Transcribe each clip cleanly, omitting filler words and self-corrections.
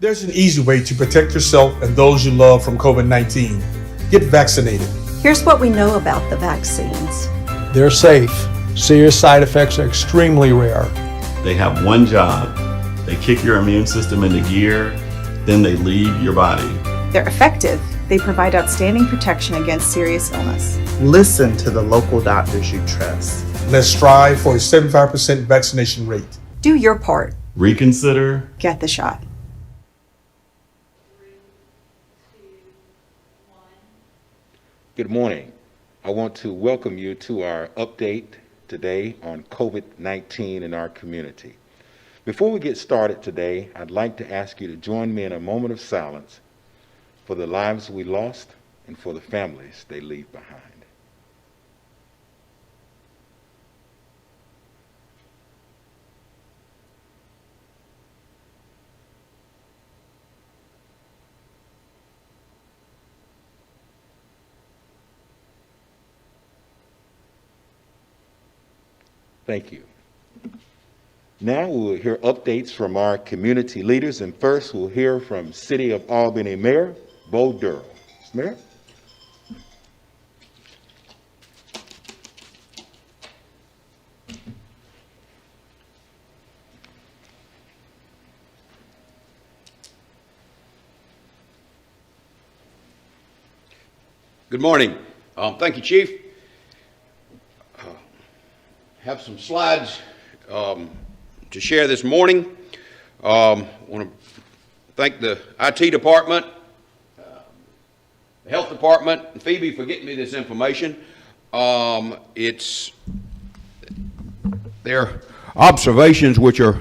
There's an easy way to protect yourself and those you love from COVID-19. Get vaccinated. Here's what we know about the vaccines. They're safe. Serious side effects are extremely rare. They have one job. They kick your immune system into gear, then they leave your body. They're effective. They provide outstanding protection against serious illness. Listen to the local doctors you trust. Let's strive for a 75% vaccination rate. Do your part. Reconsider. Get the shot. Good morning. I want to welcome you to our update today on COVID-19 in our community. Before we get started today, I'd like to ask you to join me in a moment of silence for the lives we lost and for the families they leave behind. Thank you. Now we'll hear updates from our community leaders, and first we'll hear from City of Albany Mayor Bo Durrell. Mayor? Good morning. Thank you, Chief. Have some slides to share this morning. I want to thank the IT department, the health department, and Phoebe for getting me this information. It's their observations which are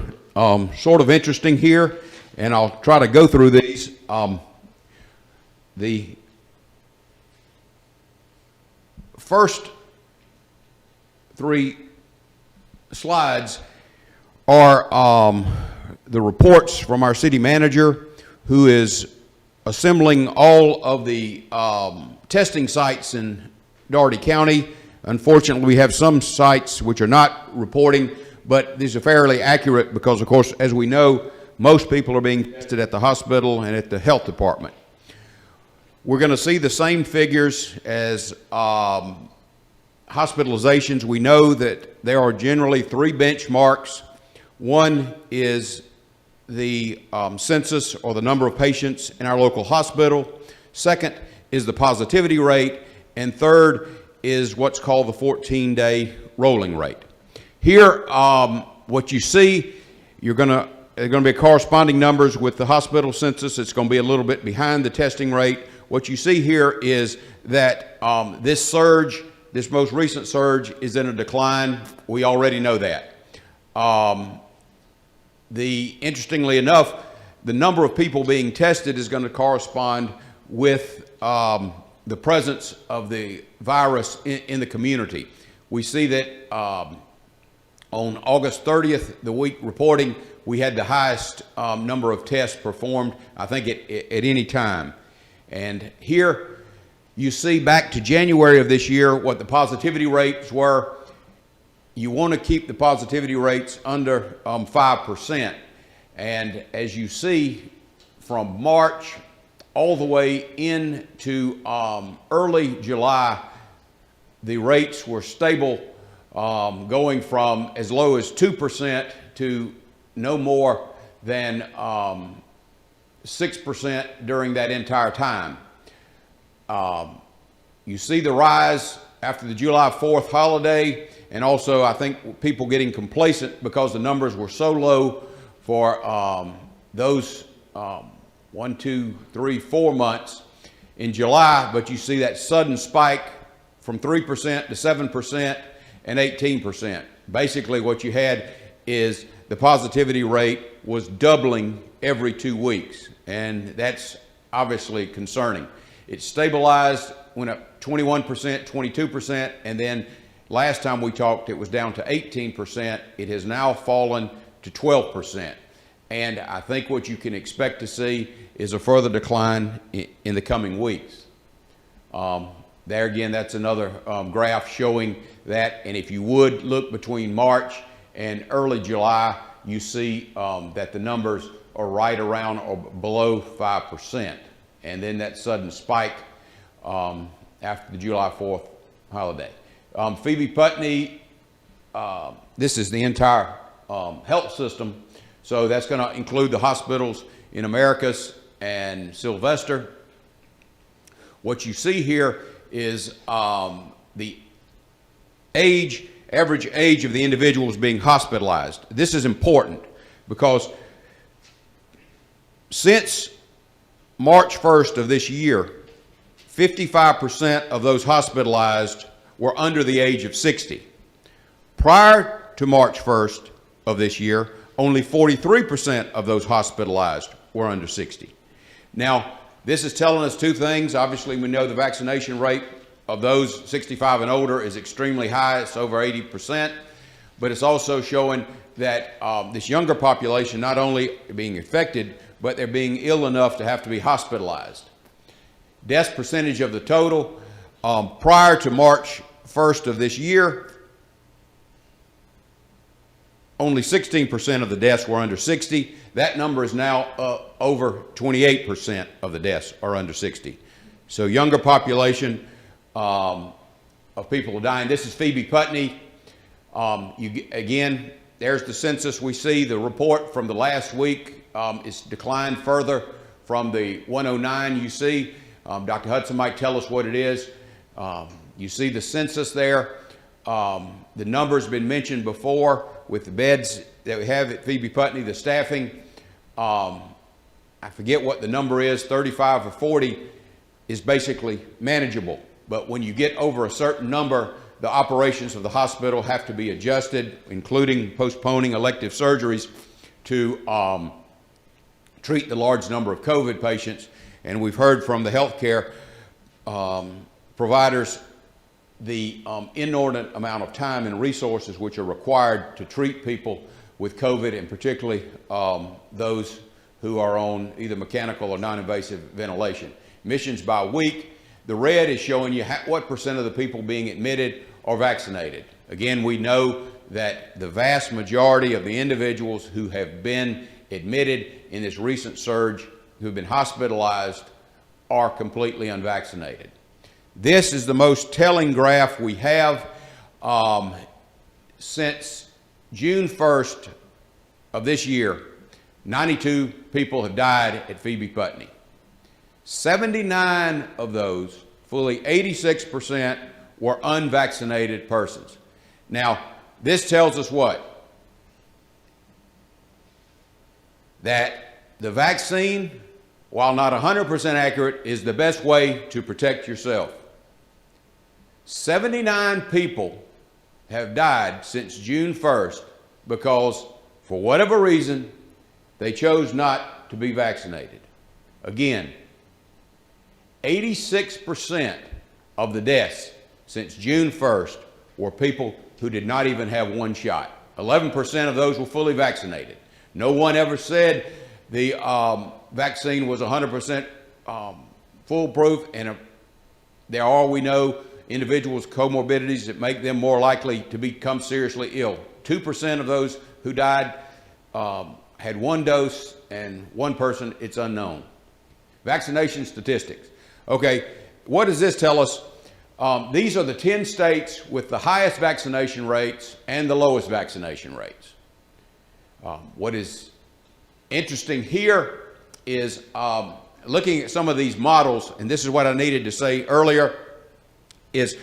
sort of interesting here, and I'll try to go through these. The first three slides are the reports from our city manager, who is assembling all of the testing sites in Dougherty County. Unfortunately, we have some sites which are not reporting, but these are fairly accurate because, of course, as we know, most people are being tested at the hospital and at the health department. We're going to see the same figures as hospitalizations. We know that there are generally three benchmarks. One is the census, or the number of patients in our local hospital. Second is the positivity rate. And third is what's called the 14-day rolling rate. Here, what you see, there are going to be corresponding numbers with the hospital census. It's going to be a little bit behind the testing rate. What you see here is that this surge, this most recent surge, is in a decline. We already know that. Interestingly enough, the number of people being tested is going to correspond with the presence of the virus in the community. We see that on August 30th, the week reporting, we had the highest number of tests performed, I think, at any time. And here you see back to January of this year what the positivity rates were. You want to keep the positivity rates under 5%. And as you see, from March all the way into early July, the rates were stable, going from as low as 2% to no more than 6% during that entire time. You see the rise after the July 4th holiday, and also I think people getting complacent because the numbers were so low for those 1, 2, 3, 4 months in July, but you see that sudden spike from 3% to 7% and 18%. Basically what you had is the positivity rate was doubling every 2 weeks, and that's obviously concerning. It stabilized, went up 21%, 22%, and then last time we talked, it was down to 18%. It has now fallen to 12%. And I think what you can expect to see is a further decline in the coming weeks. There again, that's another graph showing that. And if you would look between March and early July, you see that the numbers are right around or below 5%. And then that sudden spike after the July 4th holiday. Phoebe Putney, this is the entire health system. So that's going to include the hospitals in Americus and Sylvester. What you see here is the average age of the individuals being hospitalized. This is important because since March 1st of this year, 55% of those hospitalized were under the age of 60. Prior to March 1st of this year, only 43% of those hospitalized were under 60. Now, this is telling us two things. Obviously, we know the vaccination rate of those 65 and older is extremely high. It's over 80%. But it's also showing that this younger population not only being affected, but they're being ill enough to have to be hospitalized. Death percentage of the total prior to March 1st of this year, only 16% of the deaths were under 60. That number is now over 28% of the deaths are under 60. So younger population of people dying. This is Phoebe Putney. Again, there's the census we see. The report from the last week is declined further from the 109 you see. Dr. Hudson might tell us what it is. You see the census there. The number's been mentioned before with the beds that we have at Phoebe Putney, the staffing. I forget what the number is, 35 or 40 is basically manageable. But when you get over a certain number, the operations of the hospital have to be adjusted, including postponing elective surgeries to treat the large number of COVID patients. And we've heard from the healthcare providers the inordinate amount of time and resources which are required to treat people with COVID, and particularly those who are on either mechanical or non-invasive ventilation. Admissions by week, the red is showing you what percent of the people being admitted are vaccinated. Again, we know that the vast majority of the individuals who have been admitted in this recent surge, who have been hospitalized, are completely unvaccinated. This is the most telling graph we have. Since June 1st of this year, 92 people have died at Phoebe Putney. 79 of those, fully 86%, were unvaccinated persons. Now, this tells us what? That the vaccine, while not 100% accurate, is the best way to protect yourself. 79 people have died since June 1st because, for whatever reason, they chose not to be vaccinated. Again, 86% of the deaths since June 1st were people who did not even have one shot. 11% of those were fully vaccinated. No one ever said the vaccine was 100% foolproof, and there are, we know, individuals with comorbidities that make them more likely to become seriously ill. 2% of those who died had one dose, and one person, it's unknown. Vaccination statistics. Okay, what does this tell us? These are the 10 states with the highest vaccination rates and the lowest vaccination rates. What is interesting here is looking at some of these models, and this is what I needed to say earlier, is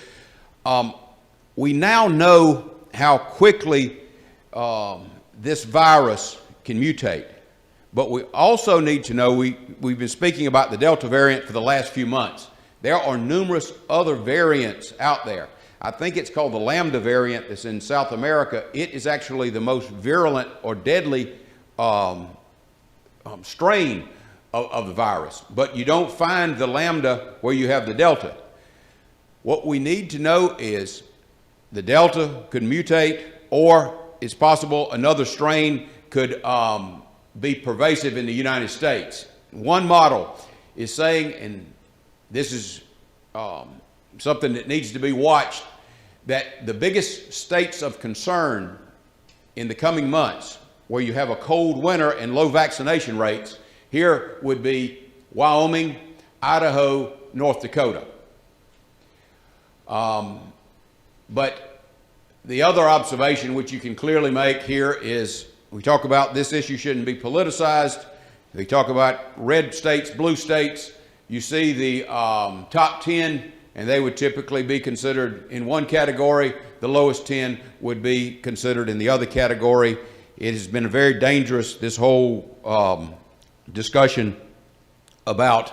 we now know how quickly this virus can mutate. But we also need to know, we've been speaking about the Delta variant for the last few months. There are numerous other variants out there. I think it's called the Lambda variant that's in South America. It is actually the most virulent or deadly strain of the virus. But you don't find the Lambda where you have the Delta. What we need to know is the Delta could mutate, or it's possible another strain could be pervasive in the United States. One model is saying, and this is something that needs to be watched, that the biggest states of concern in the coming months where you have a cold winter and low vaccination rates. Here would be Wyoming, Idaho, North Dakota. But the other observation which you can clearly make here is we talk about this issue shouldn't be politicized. We talk about red states, blue states. You see the top 10, and they would typically be considered in one category. The lowest 10 would be considered in the other category. It has been very dangerous, this whole discussion about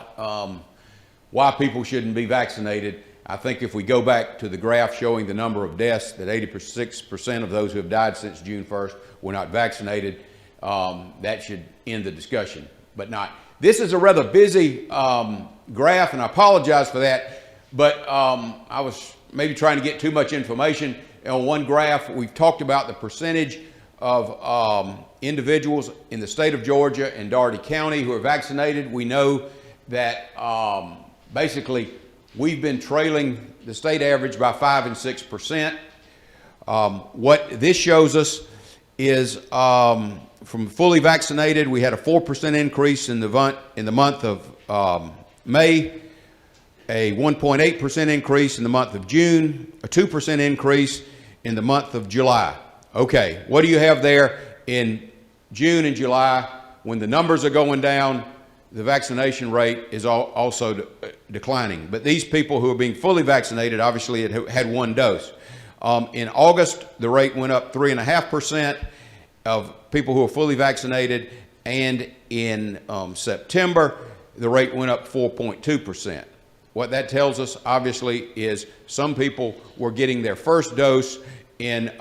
why people shouldn't be vaccinated. I think if we go back to the graph showing the number of deaths, that 86% of those who have died since June 1st were not vaccinated, that should end the discussion, but not. This is a rather busy graph, and I apologize for that, but I was maybe trying to get too much information. On one graph, we've talked about the percentage of individuals in the state of Georgia and Dougherty County who are vaccinated. We know that basically we've been trailing the state average by 5 and 6%. What this shows us is from fully vaccinated, we had a 4% increase in the month of May, a 1.8% increase in the month of June, a 2% increase in the month of July. Okay, what do you have there in June and July when the numbers are going down? The vaccination rate is also declining. But these people who are being fully vaccinated obviously had one dose. In August, the rate went up 3.5% of people who are fully vaccinated, and in September, the rate went up 4.2%. What that tells us, obviously, is some people were getting their first dose in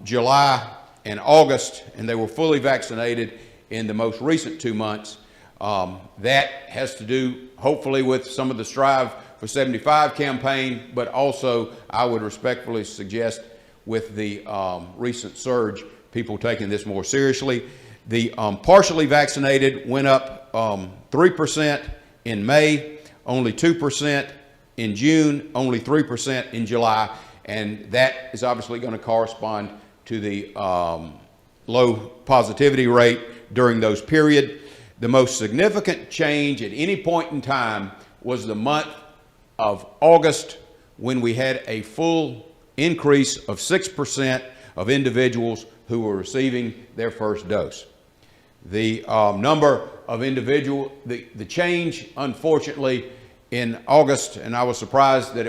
July and August, and they were fully vaccinated in the most recent 2 months. That has to do, hopefully, with some of the Strive for 75 campaign, but also, I would respectfully suggest, with the recent surge, people taking this more seriously. The partially vaccinated went up 3% in May, only 2% in June, only 3% in July, and that is obviously going to correspond to the low positivity rate during those periods. The most significant change at any point in time was the month of August, when we had a full increase of 6% of individuals who were receiving their first dose. The number of individuals, the change, unfortunately, in August, and I was surprised that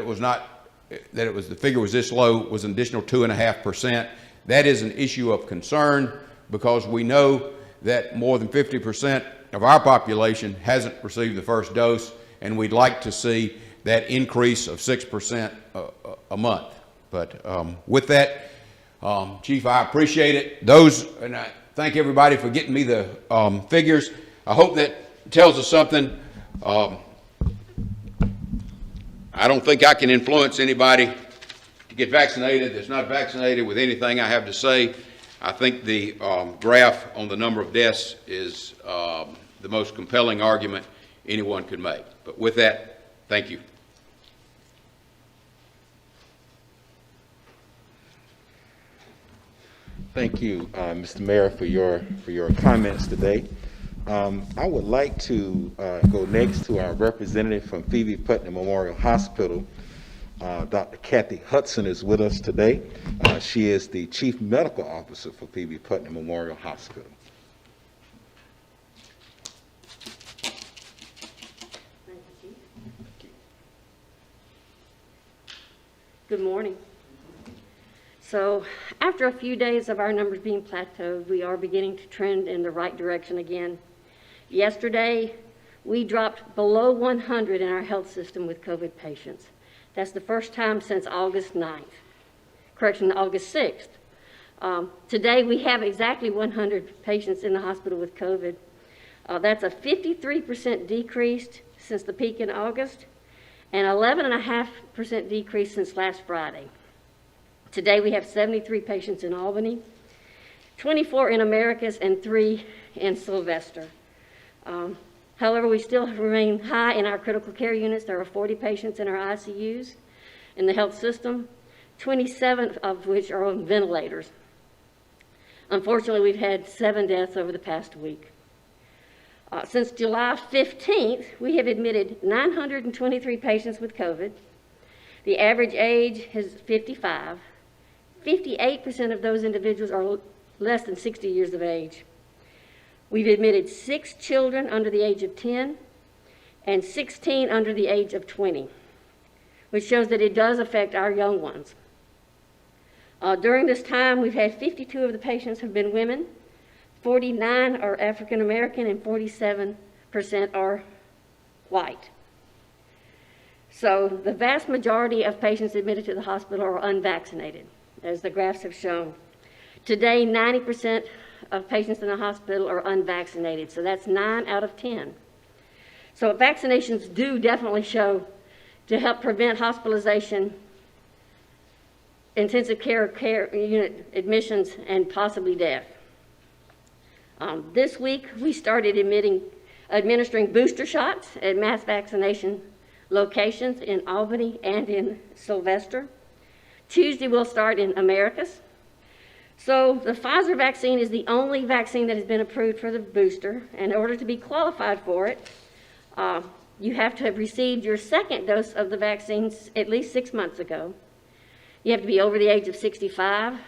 the figure was this low, was an additional 2.5%. That is an issue of concern because we know that more than 50% of our population hasn't received the first dose, and we'd like to see that increase of 6% a month. But with that, Chief, I appreciate it. And I thank everybody for getting me the figures. I hope that tells us something. I don't think I can influence anybody to get vaccinated that's not vaccinated with anything I have to say. I think the graph on the number of deaths is the most compelling argument anyone could make. But with that, thank you. Thank you, Mr. Mayor, for your comments today. I would like to go next to our representative from Phoebe Putnam Memorial Hospital. Dr. Kathy Hudson is with us today. She is the Chief Medical Officer for Phoebe Putnam Memorial Hospital. Thank you, Chief. Good morning. So after a few days of our numbers being plateaued, we are beginning to trend in the right direction again. Yesterday, we dropped below 100 in our health system with COVID patients. That's the first time since August 9th. August 6th. Today, we have exactly 100 patients in the hospital with COVID. That's a 53% decrease since the peak in August, and 11.5% decrease since last Friday. Today we have 73 patients in Albany, 24 in Americus, and 3 in Sylvester. However, we still remain high in our critical care units. There are 40 patients in our ICUs in the health system, 27 of which are on ventilators. Unfortunately, we've had 7 deaths over the past week. Since July 15th, we have admitted 923 patients with COVID. The average age is 55. 58% of those individuals are less than 60 years of age. We've admitted 6 children under the age of 10 and 16 under the age of 20, which shows that it does affect our young ones. During this time, we've had 52 of the patients have been women, 49 are African American, and 47% are white. So the vast majority of patients admitted to the hospital are unvaccinated, as the graphs have shown. Today, 90% of patients in the hospital are unvaccinated, so that's 9 out of 10. So vaccinations do definitely show to help prevent hospitalization, intensive care unit admissions, and possibly death. This week, we started administering booster shots at mass vaccination locations in Albany and in Sylvester. Tuesday, we'll start in Americus. So the Pfizer vaccine is the only vaccine that has been approved for the booster. In order to be qualified for it, you have to have received your second dose of the vaccines at least 6 months ago. You have to be over the age of 65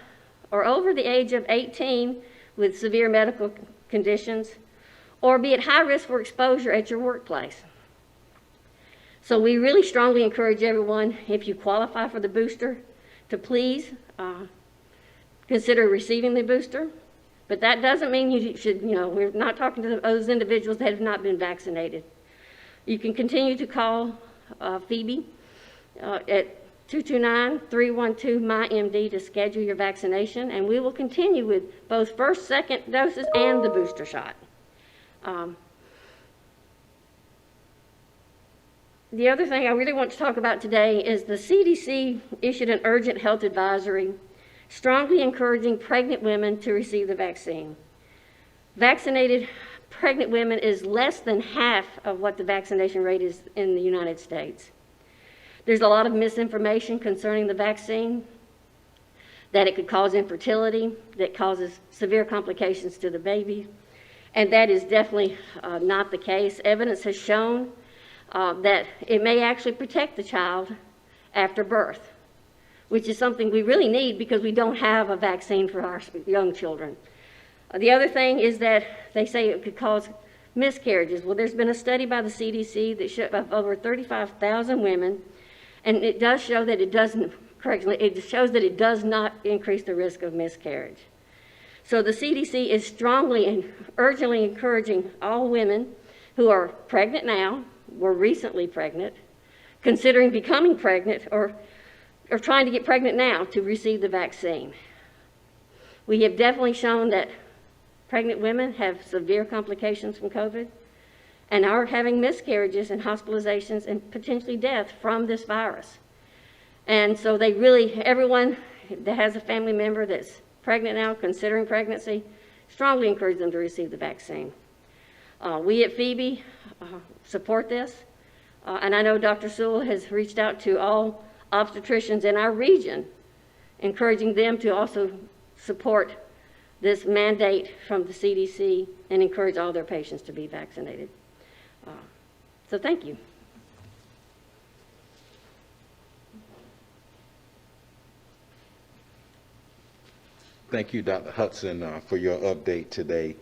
or over the age of 18 with severe medical conditions, or be at high risk for exposure at your workplace. So we really strongly encourage everyone, if you qualify for the booster, to please consider receiving the booster. But that doesn't mean you should, we're not talking to those individuals that have not been vaccinated. You can continue to call Phoebe at 229-312-MyMD to schedule your vaccination, and we will continue with both first, second doses and the booster shot. The other thing I really want to talk about today is the CDC issued an urgent health advisory strongly encouraging pregnant women to receive the vaccine. Vaccinated pregnant women is less than half of what the vaccination rate is in the United States. There's a lot of misinformation concerning the vaccine, that it could cause infertility, that causes severe complications to the baby, and that is definitely not the case. Evidence has shown that it may actually protect the child after birth, which is something we really need because we don't have a vaccine for our young children. The other thing is that they say it could cause miscarriages. Well, there's been a study by the CDC that showed of over 35,000 women, and it does show that it doesn't, it shows that it does not increase the risk of miscarriage. So the CDC is strongly and urgently encouraging all women who are pregnant now, were recently pregnant, considering becoming pregnant, or trying to get pregnant now to receive the vaccine. We have definitely shown that pregnant women have severe complications from COVID and are having miscarriages and hospitalizations and potentially death from this virus. And so they really, everyone that has a family member that's pregnant now, considering pregnancy, strongly encourage them to receive the vaccine. We at Phoebe support this, and I know Dr. Sewell has reached out to all obstetricians in our region, encouraging them to also support this mandate from the CDC and encourage all their patients to be vaccinated. So thank you. Thank you, Dr. Hudson, for your update today.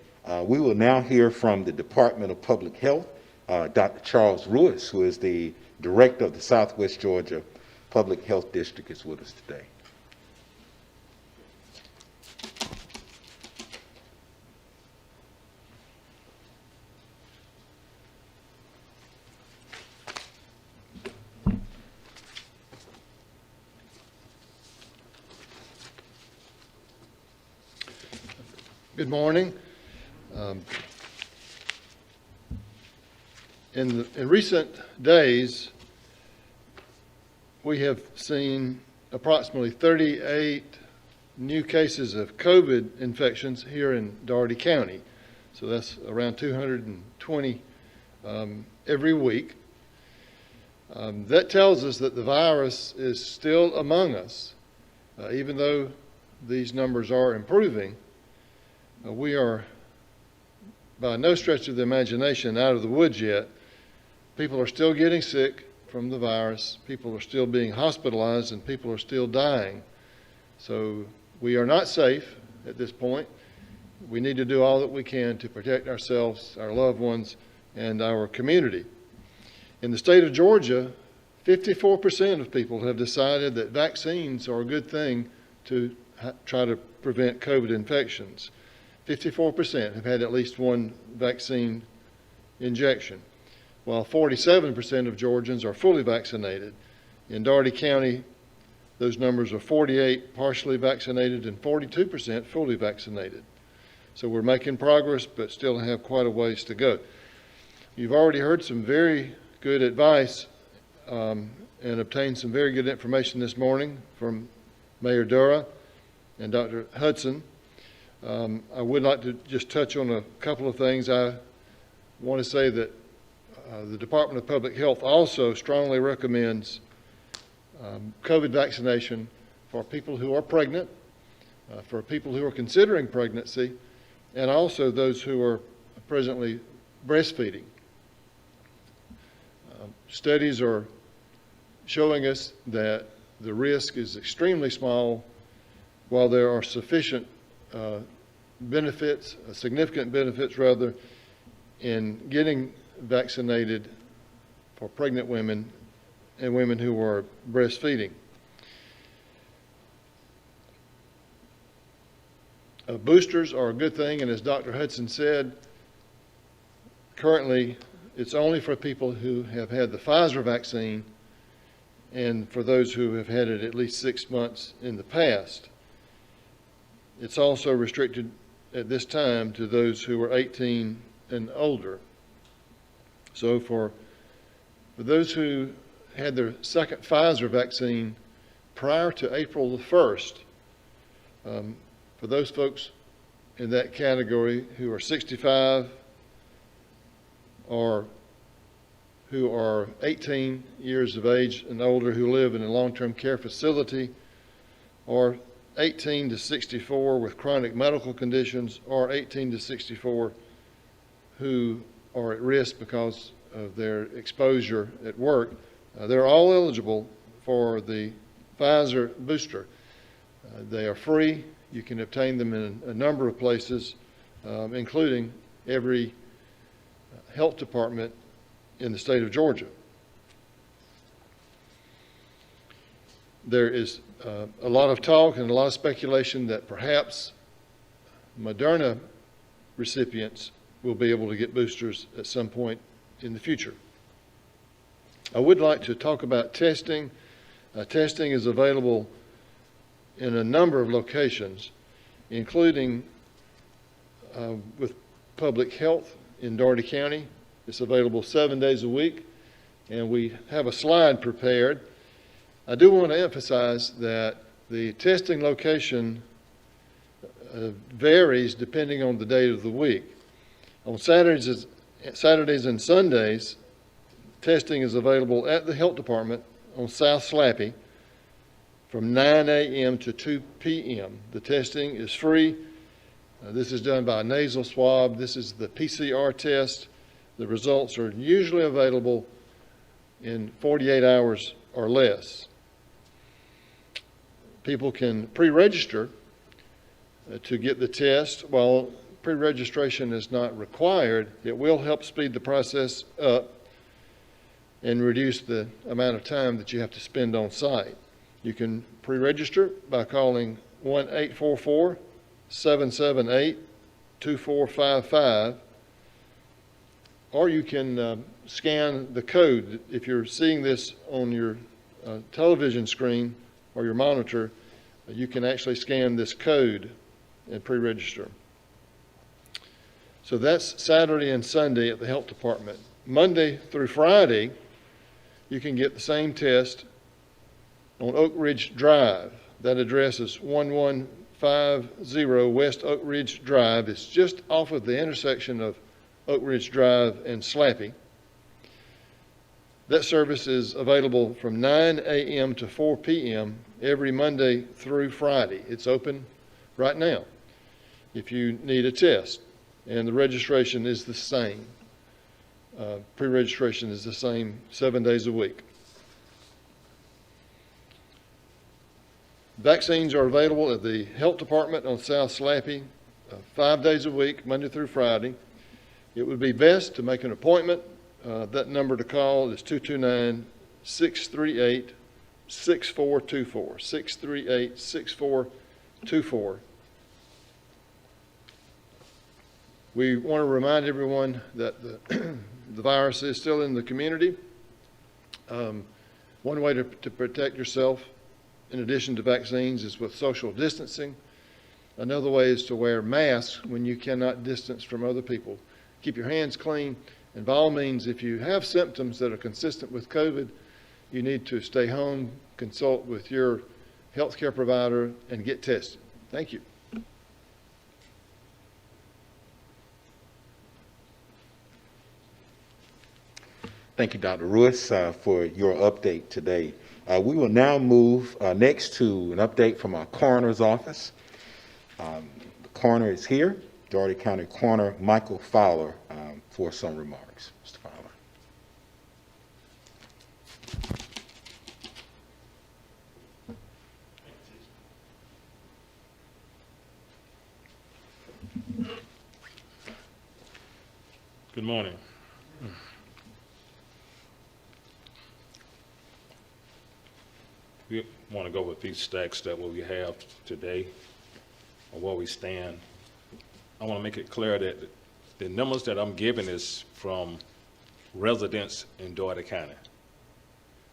We will now hear from the Department of Public Health, Dr. Charles Ruiz, who is the Director of the Southwest Georgia Public Health District, is with us today. Good morning. In recent days, we have seen approximately 38 new cases of COVID infections here in Dougherty County. So that's around 220 every week. That tells us that the virus is still among us, even though these numbers are improving. We are, by no stretch of the imagination, out of the woods yet. People are still getting sick from the virus. People are still being hospitalized, and people are still dying. So we are not safe at this point. We need to do all that we can to protect ourselves, our loved ones, and our community. In the state of Georgia, 54% of people have decided that vaccines are a good thing to try to prevent COVID infections. 54% have had at least one vaccine injection, while 47% of Georgians are fully vaccinated. In Dougherty County, those numbers are 48 partially vaccinated and 42% fully vaccinated. So we're making progress, but still have quite a ways to go. You've already heard some very good advice and obtained some very good information this morning from Mayor Dura and Dr. Hudson. I would like to just touch on a couple of things. I want to say that the Department of Public Health also strongly recommends COVID vaccination for people who are pregnant, for people who are considering pregnancy, and also those who are presently breastfeeding. Studies are showing us that the risk is extremely small, while there are sufficient benefits, significant benefits rather, in getting vaccinated for pregnant women and women who are breastfeeding. Boosters are a good thing, and as Dr. Hudson said, currently it's only for people who have had the Pfizer vaccine and for those who have had it at least 6 months in the past. It's also restricted at this time to those who are 18 and older. So for those who had their second Pfizer vaccine prior to April the 1st, for those folks in that category who are 65 or who are 18 years of age and older who live in a long-term care facility, or 18 to 64 with chronic medical conditions, or 18 to 64 who are at risk because of their exposure at work, they're all eligible for the Pfizer booster. They are free. You can obtain them in a number of places, including every health department in the state of Georgia. There is a lot of talk and a lot of speculation that perhaps Moderna recipients will be able to get boosters at some point in the future. I would like to talk about testing. Testing is available in a number of locations, including with public health in Dougherty County. It's available 7 days a week, and we have a slide prepared. I do want to emphasize that the testing location varies depending on the day of the week. On Saturdays and Sundays, testing is available at the health department on South Slappy from 9 a.m. to 2 p.m. The testing is free. This is done by a nasal swab. This is the PCR test. The results are usually available in 48 hours or less. People can pre-register to get the test. While pre-registration is not required, it will help speed the process up and reduce the amount of time that you have to spend on site. You can pre-register by calling 1-844-778-2455, or you can scan the code. If you're seeing this on your television screen or your monitor, you can actually scan this code and pre-register. So that's Saturday and Sunday at the health department. Monday through Friday, you can get the same test on Oak Ridge Drive. That address is 1150 West Oak Ridge Drive. It's just off of the intersection of Oak Ridge Drive and Slappy. That service is available from 9 a.m. to 4 p.m. every Monday through Friday. It's open right now. if you need a test. And the registration is the same. Pre-registration is the same 7 days a week. Vaccines are available at the Health Department on South Slappy 5 days a week, Monday through Friday. It would be best to make an appointment. That number to call is 229-638-6424, 638-6424. We want to remind everyone that the virus is still in the community. One way to protect yourself, in addition to vaccines, is with social distancing. Another way is to wear masks when you cannot distance from other people. Keep your hands clean, and by all means, if you have symptoms that are consistent with COVID, you need to stay home, consult with your healthcare provider, and get tested. Thank you. Thank you, Dr. Ruiz, for your update today. We will now move next to an update from our coroner's office. The coroner is here, Dougherty County Coroner Michael Fowler, for some remarks. Mr. Fowler. Good morning. We want to go with these stacks that what we have today, or where we stand. I want to make it clear that the numbers that I'm giving is from residents in Dougherty County.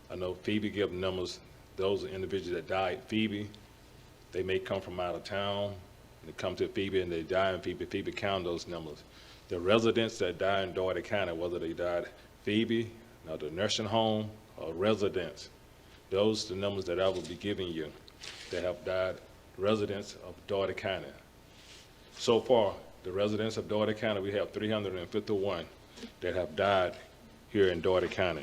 I know Phoebe gave numbers. Those are individuals that died. Phoebe, they may come from out of town, and they come to Phoebe and they die in Phoebe. Phoebe count those numbers. The residents that died in Dougherty County, whether they died Phoebe, or the nursing home, or residents, those are the numbers that I will be giving you that have died, residents of Dougherty County. So far, the residents of Dougherty County, we have 351 that have died here in Dougherty County.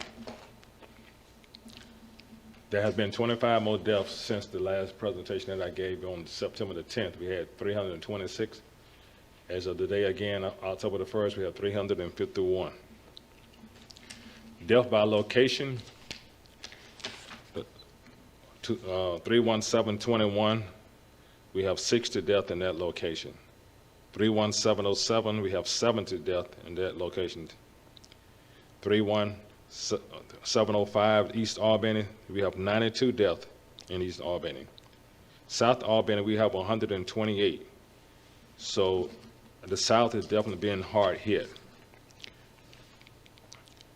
There have been 25 more deaths since the last presentation that I gave on September the 10th. We had 326. As of today, again, October the 1st, we have 351. Death by location, 31721, we have 60 deaths in that location. 31707, we have 70 deaths in that location. 31705, East Albany, we have 92 deaths in East Albany. South Albany, we have 128. So the South is definitely being hard hit.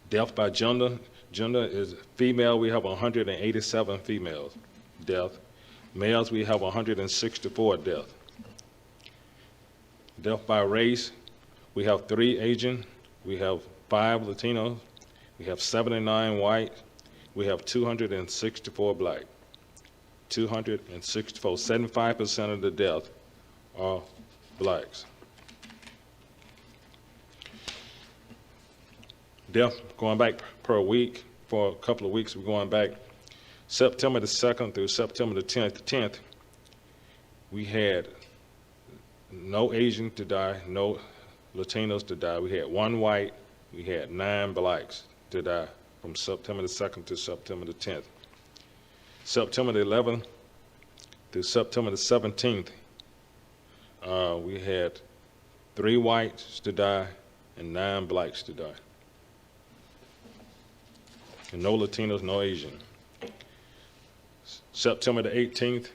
Death by gender is female, we have 187 females death. Males, we have 164 deaths. Death by race, we have 3 Asian, we have 5 Latinos, we have 79 white, we have 264 black. 264, 75% of the deaths are blacks. Death going back per week for a couple of weeks, we're going back September the 2nd through September the 10th, we had no Asian to die, no Latinos to die. We had 1 white, we had 9 blacks to die from September the 2nd to September the 10th. September the 11th through September the 17th, we had 3 whites to die and 9 blacks to die. And no Latinos, no Asian. September the 18th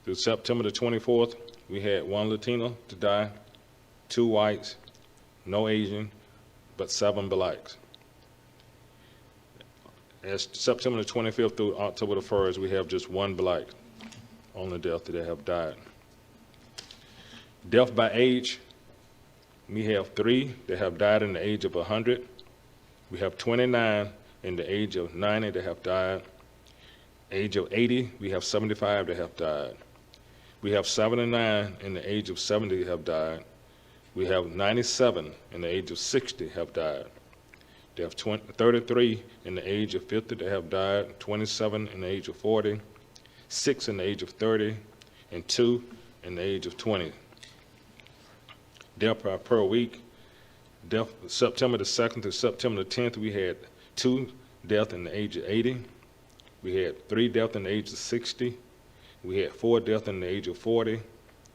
through September the 24th, we had 1 Latino to die, 2 whites, no Asian, but 7 blacks. As September the 25th through October the 1st, we have just 1 black on the death that have died. Death by age, we have 3 that have died in the age of 100. We have 29 in the age of 90 that have died. Age of 80, we have 75 that have died. We have 79 in the age of 70 that have died. We have 97 in the age of 60 have died. They have 33 in the age of 50 that have died, 27 in the age of 40, 6 in the age of 30, and 2 in the age of 20. death per week. September the 2nd to September the 10th, we had 2 deaths in the age of 80. We had 3 deaths in the age of 60. We had 4 deaths in the age of 40.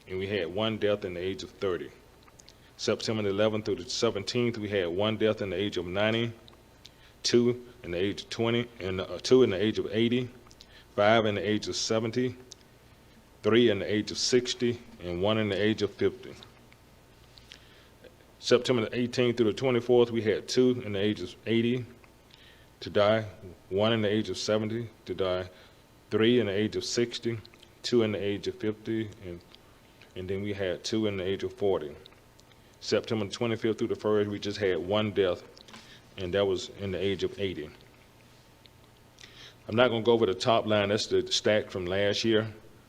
And we had 1 death in the age of 30. September the 11th through the 17th, we had 1 death in the age of 90, 2 in the age of 20, and 2 in the age of 80, 5 in the age of 70, 3 in the age of 60, and 1 in the age of 50. September the 18th through the 24th, we had 2 in the age of 80 to die, 1 in the age of 70 to die, 3 in the age of 60, 2 in the age of 50, and then we had 2 in the age of 40. September 25th through the 1st, we just had 1 death, and that was in the age of 80. I'm not going to go over the top line. That's the stack from last year,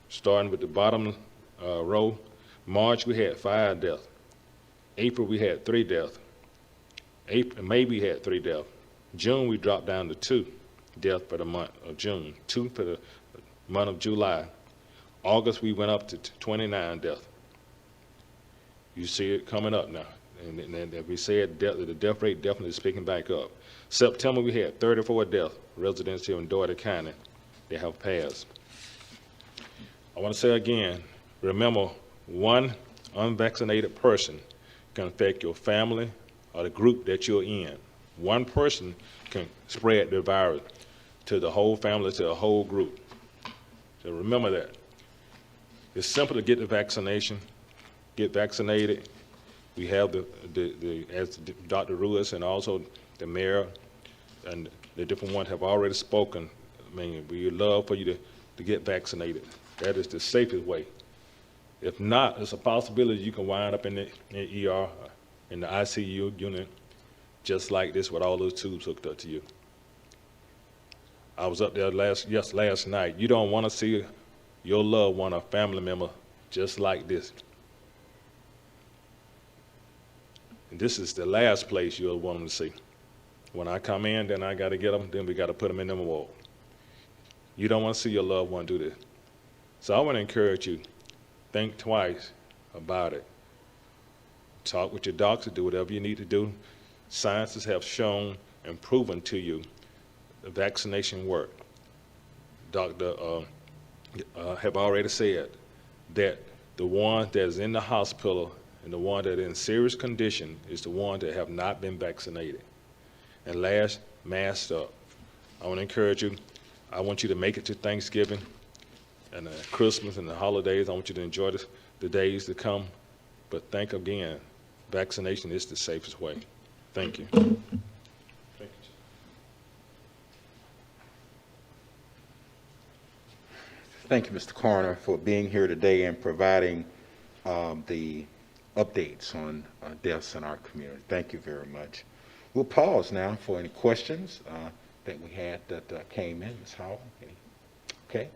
starting with the bottom row. March, we had 5 deaths. April, we had 3 deaths. May, we had 3 deaths. June, we dropped down to 2 deaths for the month of June, 2 for the month of July. August, we went up to 29 deaths. You see it coming up now. And we said the death rate definitely is picking back up. September, we had 34 deaths, residents here in Dougherty County, that have passed. I want to say again, remember, 1 unvaccinated person can affect your family or the group that you're in. 1 person can spread the virus to the whole family, to the whole group. So remember that. It's simple to get the vaccination, get vaccinated. We have as Dr. Ruiz and also the mayor and the different ones have already spoken. I mean, we would love for you to get vaccinated. That is the safest way. If not, there's a possibility you can wind up in the ER, in the ICU unit, just like this with all those tubes hooked up to you. I was up there last night. You don't want to see your loved one or family member just like this. And this is the last place you'll want them to see. When I come in, then I got to get them, then we got to put them in the wall. You don't want to see your loved one do this. So I want to encourage you, think twice about it. Talk with your doctor, do whatever you need to do. Scientists have shown and proven to you the vaccination work. Doctor have already said that the one that is in the hospital and the one that is in serious condition is the one that have not been vaccinated. And last, masked up. I want to encourage you. I want you to make it to Thanksgiving and Christmas and the holidays. I want you to enjoy the days to come. But think again, vaccination is the safest way. Thank you. Thank you. Thank you, Mr. Coroner, for being here today and providing the updates on deaths in our community. Thank you very much. We'll pause now for any questions that we had that came in. Ms. Howell? Okay.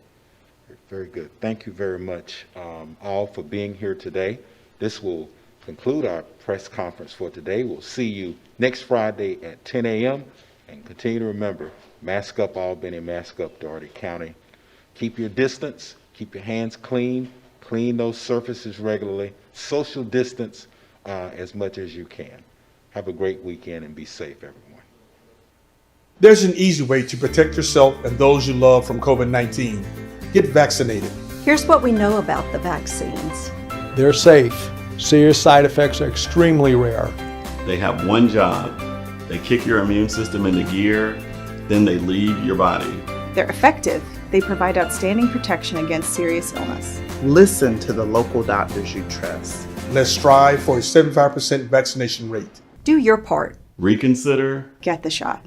Very good. Thank you very much all for being here today. This will conclude our press conference for today. We'll see you next Friday at 10 a.m. And continue to remember, mask up Albany, mask up Dougherty County. Keep your distance, keep your hands clean, clean those surfaces regularly, social distance as much as you can. Have a great weekend and be safe, everyone. There's an easy way to protect yourself and those you love from COVID-19. Get vaccinated. Here's what we know about the vaccines. They're safe. Serious side effects are extremely rare. They have one job. They kick your immune system into gear, then they leave your body. They're effective. They provide outstanding protection against serious illness. Listen to the local doctors you trust. Let's strive for a 75% vaccination rate. Do your part. Reconsider. Get the shot.